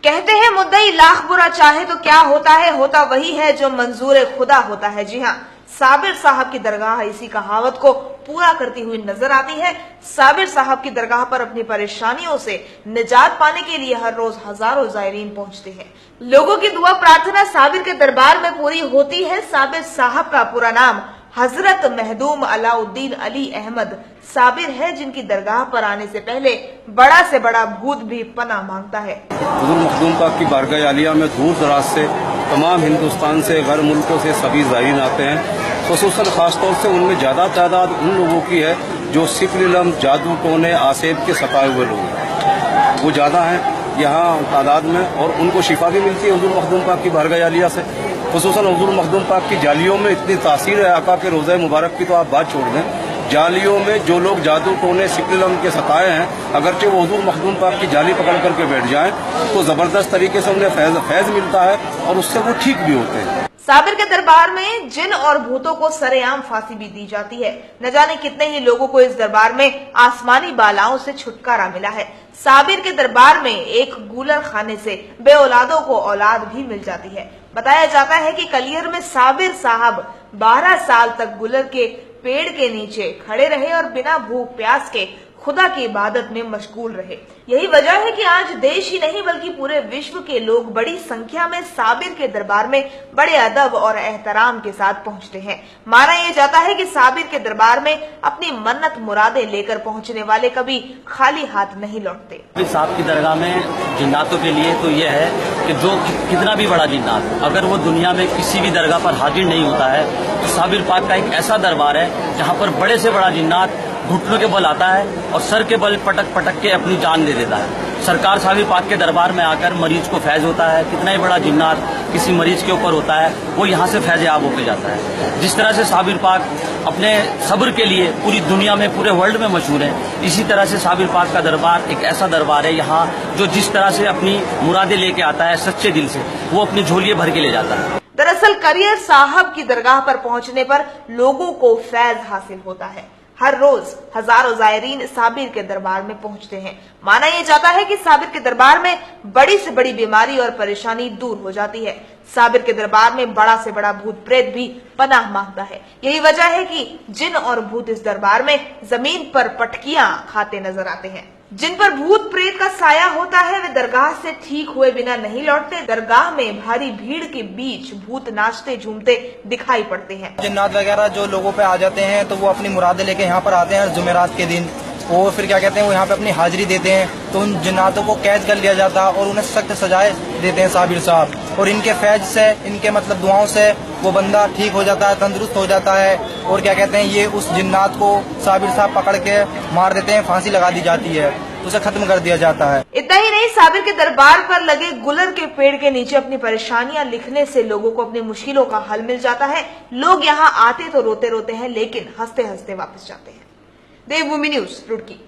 कहते हैं मुद्दई लाख बुरा चाहे तो क्या होता है, होता वही है जो मंजूर खुदा होता है। जी हाँ, साबिर साहब की दरगाह इसी कहावत को पूरा करती हुई नजर आती है। साबिर साहब की दरगाह पर अपनी परेशानियों से निजात पाने के लिए हर रोज हजारों जायरीन पहुंचते हैं। लोगों की दुआ प्रार्थना साबिर के दरबार में पूरी होती है। साबिर साहब का पूरा नाम हजरत महदूम अलाउद्दीन अली अहमद साबिर है, जिनकी दरगाह पर आने से पहले बड़ा से बड़ा भूत भी पनाह मांगता है। हुजूर मखदूम पाक की बारगाह आलिया में दूर दराज से तमाम हिंदुस्तान से गैर मुल्कों से सभी ज़ायरीन आते हैं। खुसूसन खासतौर से उनमें ज़्यादा तादाद उन लोगों की है जो सिफर जादू टोने आसेब के सताए हुए लोग हैं, वो ज़्यादा हैं यहाँ तादाद में, और उनको शिफा भी मिलती है हुजूर मखदूम पाक की बारगाह आलिया से। खुसूसन हुजूर मखदूम पाक की जालियों में इतनी तासीर है आका के रोज़े मुबारक की तो आप बात छोड़ दें। जालियों में जो लोग जादू टोने सिफर के सताए हैं, अगरचे वो हुजूर मखदूम पाक की जाली पकड़ करके बैठ जाएं तो जबरदस्त तरीके से उन्हें फैज मिलता है और उससे वो ठीक भी होते हैं। साबिर के दरबार में जिन और भूतों को सरेआम फांसी भी दी जाती है। न जाने कितने ही लोगों को इस दरबार में आसमानी बालाओं से छुटकारा मिला है। साबिर के दरबार में एक गूलर खाने से बे औलादों को औलाद भी मिल जाती है। बताया जाता है कि कलियर में साबिर साहब 12 साल तक गुलर के पेड़ के नीचे खड़े रहे और बिना भूख प्यास के खुदा की इबादत में मशगूल रहे। यही वजह है कि आज देश ही नहीं बल्कि पूरे विश्व के लोग बड़ी संख्या में साबिर के दरबार में बड़े अदब और एहतराम के साथ पहुंचते हैं। माना यह जाता है कि साबिर के दरबार में अपनी मन्नत मुरादें लेकर पहुंचने वाले कभी खाली हाथ नहीं लौटते। साहब की दरगाह में जिन्नातों के लिए तो यह है कि जो कितना भी बड़ा जिन्नात अगर वो दुनिया में किसी भी दरगाह पर हाजिर नहीं होता है तो साबिर पाक का एक ऐसा दरबार है जहाँ पर बड़े से बड़ा जिन्नात घुटनों के बल आता है और सर के बल पटक पटक के अपनी जान दे देता है। सरकार साबिर पाक के दरबार में आकर मरीज को फैज होता है। कितना ही बड़ा जिन्नात किसी मरीज के ऊपर होता है वो यहाँ से फैज याब होकर जाता है। जिस तरह से साबिर पाक अपने सब्र के लिए पूरी दुनिया में पूरे वर्ल्ड में मशहूर है, इसी तरह से साबिर पाक का दरबार एक ऐसा दरबार है यहाँ जो जिस तरह से अपनी मुरादें लेके आता है सच्चे दिल से, वो अपनी झोलियां भर के ले जाता है। दरअसल कलियर साहब की दरगाह पर पहुंचने पर लोगों को फैज हासिल होता है। हर रोज हजारों जायरीन साबिर के दरबार में पहुंचते हैं। माना यह जाता है कि साबिर के दरबार में बड़ी से बड़ी बीमारी और परेशानी दूर हो जाती है। साबिर के दरबार में बड़ा से बड़ा भूत प्रेत भी पनाह मांगता है। यही वजह है कि जिन और भूत इस दरबार में जमीन पर पटकियां खाते नजर आते हैं। जिन पर भूत प्रेत का साया होता है वे दरगाह से ठीक हुए बिना नहीं लौटते। दरगाह में भारी भीड़ के बीच भूत नाचते झूमते दिखाई पड़ते हैं। जिन्नात वगैरह जो लोगों पे आ जाते हैं तो वो अपनी मुरादें लेके यहाँ पर आते हैं जुमेरात के दिन, और फिर क्या कहते हैं वो यहाँ पे अपनी हाजिरी देते हैं। तो उन जिन्नातों को कैद कर लिया जाता है और उन्हें सख्त सजाएं देते हैं साबिर साहब, और इनके फैज से इनके मतलब दुआओं से वो बंदा ठीक हो जाता है, तंदुरुस्त हो जाता है। और क्या कहते हैं ये उस जिन्नात को साबिर साहब पकड़ के मार देते हैं, फांसी लगा दी जाती है, उसे खत्म कर दिया जाता है। इतना ही नहीं, साबिर के दरबार पर लगे गुलर के पेड़ के नीचे अपनी परेशानियां लिखने से लोगों को अपनी मुश्किलों का हल मिल जाता है। लोग यहाँ आते तो रोते रोते हैं लेकिन हंसते हंसते वापस जाते हैं। देवभूमि न्यूज रुड़की।